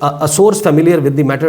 a source familiar with the matter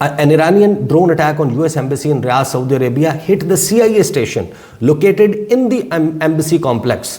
an Iranian drone attack on US embassy in Riyadh, Saudi Arabia hit the CIA station located in the embassy complex।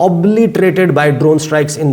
obliterated by drone strikes in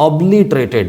obliterated,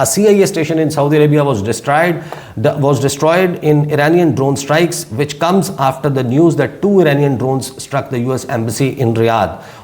A CIA station in Saudi Arabia was destroyed in Iranian drone strikes, which comes after the news that 2 Iranian drones struck the US embassy in Riyadh।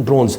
drones,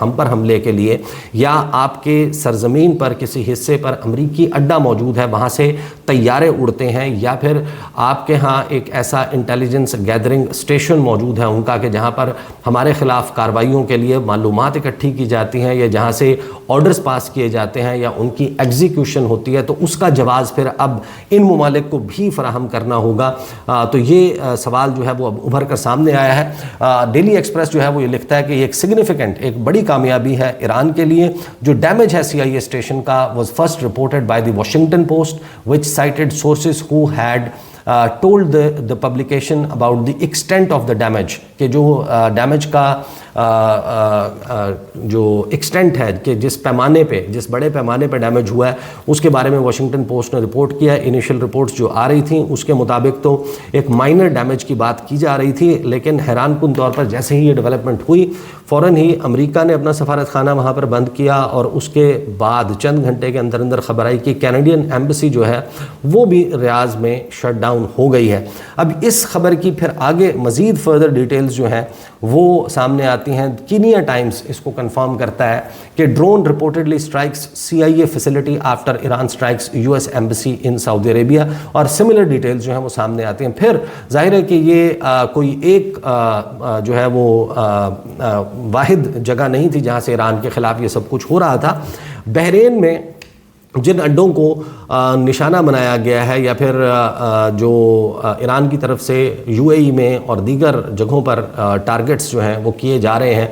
ہم پر حملے کے لیے، یا آپ کے سرزمین پر کسی حصے پر امریکی اڈا موجود ہے، وہاں سے طیارے اڑتے ہیں، یا پھر آپ کے ہاں ایک ایسا انٹیلیجنس گیدرنگ اسٹیشن موجود ہے ان کا کہ جہاں پر ہمارے خلاف کارروائیوں کے لیے معلومات اکٹھی کی جاتی ہیں، یا جہاں سے آرڈرز پاس کیے جاتے ہیں یا ان کی ایگزیکیوشن ہوتی ہے، تو اس کا جواز پھر اب ان ممالک کو بھی فراہم کرنا ہوگا۔ تو یہ سوال جو ہے وہ اب ابھر کر سامنے آیا ہے۔ ڈیلی ایکسپریس جو ہے وہ یہ لکھتا ہے کہ یہ ایک سگنیفیکنٹ، ایک بڑی کامیابی ہے ایران کے لیے۔ جو ڈیمیج ہے CIA اسٹیشن کا was first reported by the Washington Post which cited sources who had told the publication about the extent of the damage، کہ جو ڈیمیج کا جو ایکسٹینٹ ہے، کہ جس پیمانے پہ، جس بڑے پیمانے پہ ڈیمیج ہوا ہے اس کے بارے میں واشنگٹن پوسٹ نے رپورٹ کیا ہے۔ انیشل رپورٹس جو آ رہی تھیں اس کے مطابق تو ایک مائنر ڈیمیج کی بات کی جا رہی تھی، لیکن حیران کن طور پر جیسے ہی یہ ڈیولپمنٹ ہوئی فوراً ہی امریکہ نے اپنا سفارت خانہ وہاں پر بند کیا، اور اس کے بعد چند گھنٹے کے اندر اندر خبر آئی کہ کینیڈین ایمبیسی جو ہے وہ بھی ریاض میں شٹ ڈاؤن ہو گئی ہے۔ اب اس خبر کی پھر آگے مزید فردر ڈیٹیلز جو ہیں وہ سامنے آتی ہیں۔ کینیا ٹائمز اس کو کنفرم کرتا ہے کہ drone reportedly strikes CIA facility after Iran strikes US embassy in Saudi Arabia, اور سملر ڈیٹیلز جو ہیں وہ سامنے آتی ہیں۔ پھر ظاہر ہے کہ یہ کوئی ایک جو ہے وہ واحد جگہ نہیں تھی جہاں سے ایران کے خلاف یہ سب کچھ ہو رہا تھا۔ بحرین میں جن اڈوں کو نشانہ بنایا گیا ہے، یا پھر جو ایران کی طرف سے UAE میں اور دیگر جگہوں پر ٹارگٹس جو ہیں وہ کیے جا رہے ہیں،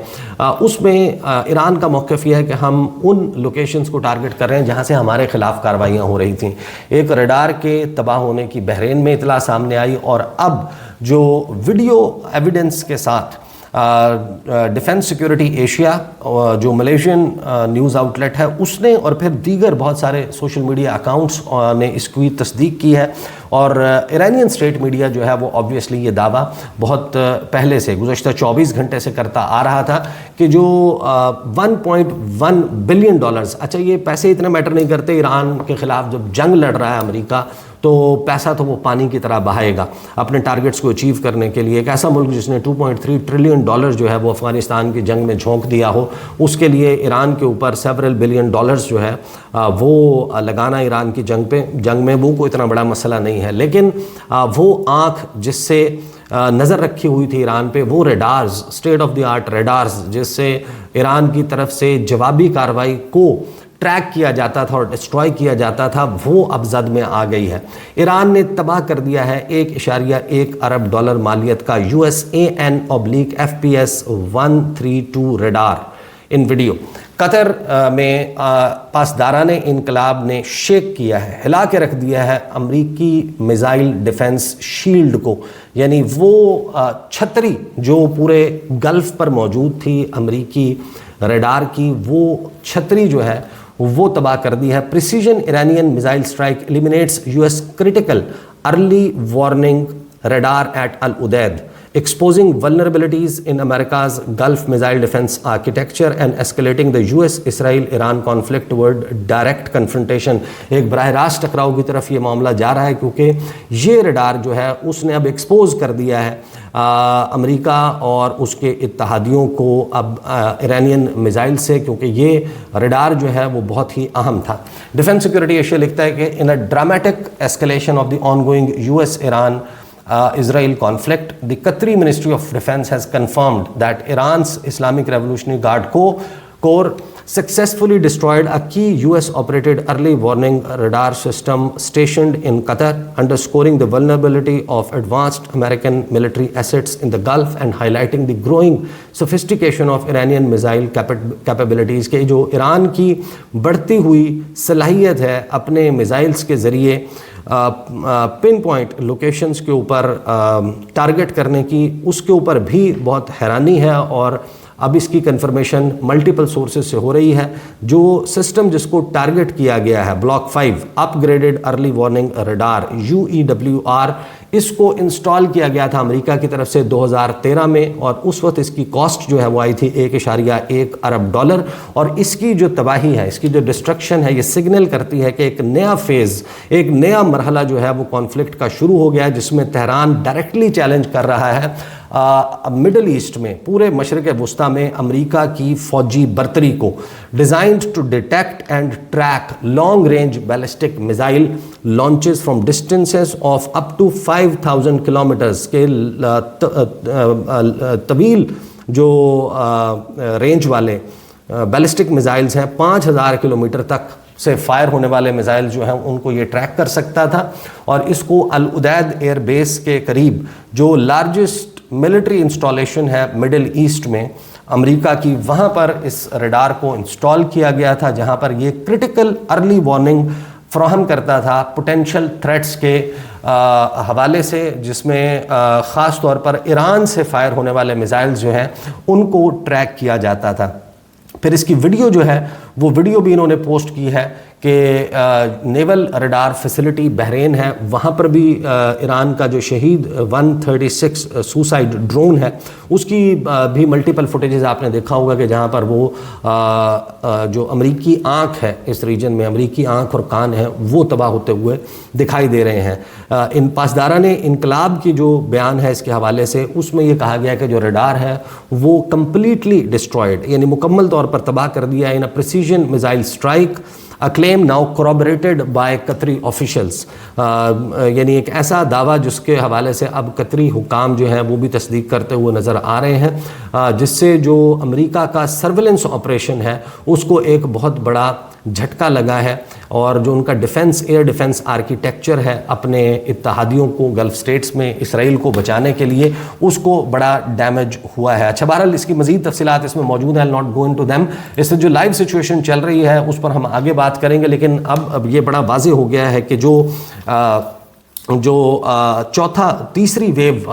اس میں ایران کا موقف یہ ہے کہ ہم ان لوکیشنز کو ٹارگٹ کر رہے ہیں جہاں سے ہمارے خلاف کارروائیاں ہو رہی تھیں۔ ایک ریڈار کے تباہ ہونے کی بحرین میں اطلاع سامنے آئی، اور اب جو ویڈیو ایویڈنس کے ساتھ ڈیفنس سیکیورٹی ایشیا جو ملیشین نیوز آؤٹ لیٹ ہے اس نے، اور پھر دیگر بہت سارے سوشل میڈیا اکاؤنٹس نے اس کی تصدیق کی ہے، اور ایرانین اسٹیٹ میڈیا جو ہے وہ آبویسلی یہ دعویٰ بہت پہلے سے گزشتہ 24 گھنٹے سے کرتا آ رہا تھا کہ جو $1.1 بلین، اچھا یہ پیسے اتنے میٹر نہیں کرتے، ایران کے خلاف جب جنگ لڑ رہا ہے امریکہ تو پیسہ تو وہ پانی کی طرح بہائے گا اپنے ٹارگٹس کو اچیو کرنے کے لیے۔ ایک ایسا ملک جس نے $2.3 ٹریلین جو ہے وہ افغانستان کی جنگ میں جھونک دیا ہو، اس کے لیے ایران کے اوپر several بلین ڈالرز جو ہے وہ لگانا ایران کی جنگ میں وہ کوئی اتنا بڑا مسئلہ نہیں ہے، لیکن وہ آنکھ جس سے نظر رکھی ہوئی تھی ایران پہ، وہ radars, state of the art radars, جس سے ایران کی طرف سے جوابی کارروائی کو ٹریک کیا جاتا تھا اور ڈسٹروائے کیا جاتا تھا، وہ اب زد میں آ گئی ہے۔ ایران نے تباہ کر دیا ہے $1.1 ارب مالیت کا USAN/FPS 132 ریڈار ان ویڈیو۔ قطر میں پاسداران انقلاب نے شیک کیا ہے، ہلا کے رکھ دیا ہے امریکی میزائل ڈیفنس شیلڈ کو، یعنی وہ چھتری جو پورے گلف پر موجود تھی امریکی ریڈار کی، وہ چھتری جو ہے وہ تباہ کر دی ہے۔ Precision Iranian missile strike eliminates US critical early warning radar at Al Udeid, exposing vulnerabilities in America's Gulf missile defense architecture and escalating the US-Israel-Iran conflict toward direct confrontation۔ ایک براہ راست ٹکراؤ کی طرف یہ معاملہ جا رہا ہے، کیونکہ یہ ریڈار جو ہے اس نے اب ایکسپوز کر دیا ہے امریکہ اور اس کے اتحادیوں کو اب ایرانین میزائل سے، کیونکہ یہ ریڈار جو ہے وہ بہت ہی اہم تھا۔ ڈیفنس سیکورٹی ایشیا لکھتا ہے کہ in a dramatic escalation of the on going US-Iran Israel conflict, the Qatari Ministry of Defense has confirmed that Iran's Islamic Revolutionary Guard Corps successfully destroyed a key US-operated early warning radar system stationed in Qatar, underscoring the vulnerability of advanced American military assets in the Gulf and highlighting the growing sophistication of Iranian missile capabilities۔ کہ جو ایران کی بڑھتی ہوئی صلاحیت ہے اپنے missiles کے ذریعے پن پوائنٹ لوکیشنز کے اوپر ٹارگٹ کرنے کی، اس کے اوپر بھی بہت حیرانی ہے، اور اب اس کی کنفرمیشن ملٹیپل سورسز سے ہو رہی ہے۔ جو سسٹم جس کو ٹارگٹ کیا گیا ہے block 5 upgraded early warning radar UEWR، اس کو انسٹال کیا گیا تھا امریکہ کی طرف سے 2013 میں، اور اس وقت اس کی کاسٹ جو ہے وہ آئی تھی $1.1 ارب، اور اس کی جو تباہی ہے، اس کی جو ڈسٹرکشن ہے، یہ سگنل کرتی ہے کہ ایک نیا فیز، ایک نیا مرحلہ جو ہے وہ کانفلکٹ کا شروع ہو گیا ہے، جس میں تہران ڈائریکٹلی چیلنج کر رہا ہے مڈل ایسٹ میں، پورے مشرق وسطیٰ میں امریکہ کی فوجی برتری کو designed to detect and track long range ballistic missile launches from distances of up to 5000 kilometres کے طویل جو رینج والے بیلسٹک میزائلز ہیں 5000 کلومیٹر تک سے فائر ہونے والے میزائل جو ہیں ان کو یہ ٹریک کر سکتا تھا، اور اس کو العدید ایئر بیس کے قریب جو لارجسٹ ملٹری انسٹالیشن ہے مڈل ایسٹ میں امریکہ کی، وہاں پر اس ریڈار کو انسٹال کیا گیا تھا، جہاں پر یہ کرٹیکل ارلی وارننگ فراہم کرتا تھا پوٹینشیل تھریٹس کے حوالے سے، جس میں خاص طور پر ایران سے فائر ہونے والے میزائلز جو ہیں ان کو ٹریک کیا جاتا تھا۔ پھر اس کی ویڈیو جو ہے وہ ویڈیو بھی انہوں نے پوسٹ کی ہے کہ نیول ریڈار فیسلٹی بحرین ہے، وہاں پر بھی ایران کا جو شہید 136 سوسائڈ ڈرون ہے اس کی بھی ملٹیپل فوٹیجز آپ نے دیکھا ہوگا کہ جہاں پر وہ جو امریکی آنکھ ہے اس ریجن میں، امریکی آنکھ اور کان ہے وہ تباہ ہوتے ہوئے دکھائی دے رہے ہیں۔ ان پاسداران انقلاب کی جو بیان ہے اس کے حوالے سے، اس میں یہ کہا گیا کہ جو ریڈار ہے وہ کمپلیٹلی ڈسٹرائڈ، یعنی مکمل طور پر تباہ کر دیا ہے in a precision missile strike, A claim now corroborated by Qatari officials، یعنی ایک ایسا دعویٰ جس کے حوالے سے اب قطری حکام جو ہیں وہ بھی تصدیق کرتے ہوئے نظر آ رہے ہیں، جس سے جو امریکہ کا سرویلنس آپریشن ہے اس کو ایک بہت بڑا جھٹکا لگا ہے، اور جو ان کا ڈیفنس ایئر ڈیفنس آرکیٹیکچر ہے اپنے اتحادیوں کو گلف سٹیٹس میں اسرائیل کو بچانے کے لیے، اس کو بڑا ڈیمیج ہوا ہے۔ اچھا، بہرحال اس کی مزید تفصیلات اس میں موجود ہیں، ناٹ گو انٹو دیم۔ اس سے جو لائیو سچویشن چل رہی ہے اس پر ہم آگے بات کریں گے، لیکن اب یہ بڑا واضح ہو گیا ہے کہ جو تیسری ویو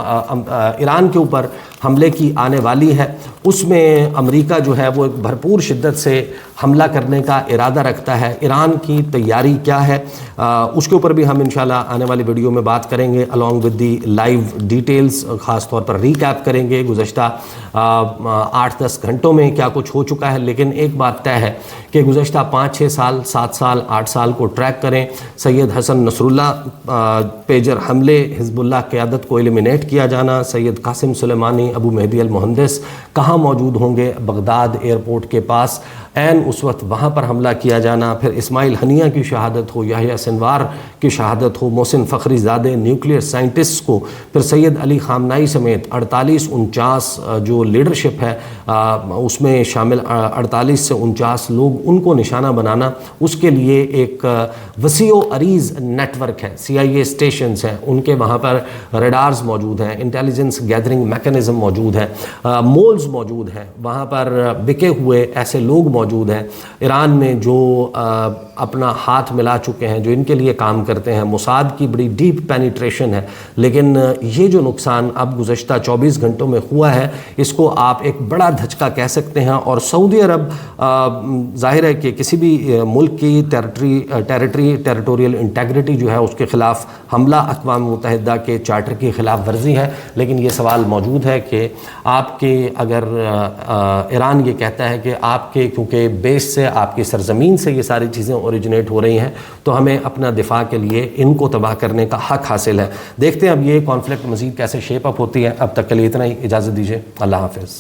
ایران کے اوپر حملے کی آنے والی ہے، اس میں امریکہ جو ہے وہ ایک بھرپور شدت سے حملہ کرنے کا ارادہ رکھتا ہے۔ ایران کی تیاری کیا ہے اس کے اوپر بھی ہم انشاءاللہ آنے والی ویڈیو میں بات کریں گے، along with the live details, خاص طور پر ریکیپ کریں گے گزشتہ 8-10 گھنٹوں میں کیا کچھ ہو چکا ہے۔ لیکن ایک بات طے ہے کہ گزشتہ 5-6 سال، 7 سال، 8 سال کو ٹریک کریں، سید حسن نصر اللہ پیجر حملے، حزب اللہ قیادت کو ایلیمینیٹ کیا جانا، سید قاسم سلیمانی، ابو مہدی المہندس کہاں موجود ہوں گے؟ بغداد ایئرپورٹ کے پاس، عین اس وقت وہاں پر حملہ کیا جانا، پھر اسماعیل ہنیہ کی شہادت ہو، یحییٰ سنوار کی شہادت ہو، محسن فخری زادے نیوکلیئر سائنٹسٹ کو، پھر سید علی خامنائی سمیت 48-49 جو لیڈرشپ ہے اس میں شامل 48 سے 49 لوگ، ان کو نشانہ بنانا، اس کے لیے ایک وسیع و عریض نیٹ ورک ہے، CIA اسٹیشنز ہیں، ان کے وہاں پر ریڈارز موجود ہیں، انٹیلیجنس گیدرنگ میکنزم موجود ہے، مولز موجود ہیں، وہاں پر بکے ہوئے ایسے لوگ موجود ہیں ایران میں جو اپنا ہاتھ ملا چکے ہیں، جو ان کے لیے کام کرتے ہیں۔ موساد کی بڑی ڈیپ پینیٹریشن ہے، لیکن یہ جو نقصان اب گزشتہ 24 گھنٹوں میں ہوا ہے، اس کو آپ ایک بڑا دھچکا کہہ سکتے ہیں، اور سعودی عرب ظاہر ہے کہ کسی بھی ملک کی ٹیریٹوریل انٹیگریٹی جو ہے اس کے خلاف حملہ اقوام متحدہ کے چارٹر کی خلاف ورزی ہے، لیکن یہ سوال موجود ہے کہ آپ کے اگر ایران یہ کہتا ہے کہ آپ کے کیونکہ بیس سے، آپ کی سرزمین سے یہ ساری چیزیں اوریجنیٹ ہو رہی ہیں، تو ہمیں اپنا دفاع کے لیے ان کو تباہ کرنے کا حق حاصل ہے۔ دیکھتے ہیں اب یہ کانفلکٹ مزید کیسے شیپ اپ ہوتی ہے۔ اب تک کے لیے اتنا ہی، اجازت دیجیے، اللہ حافظ۔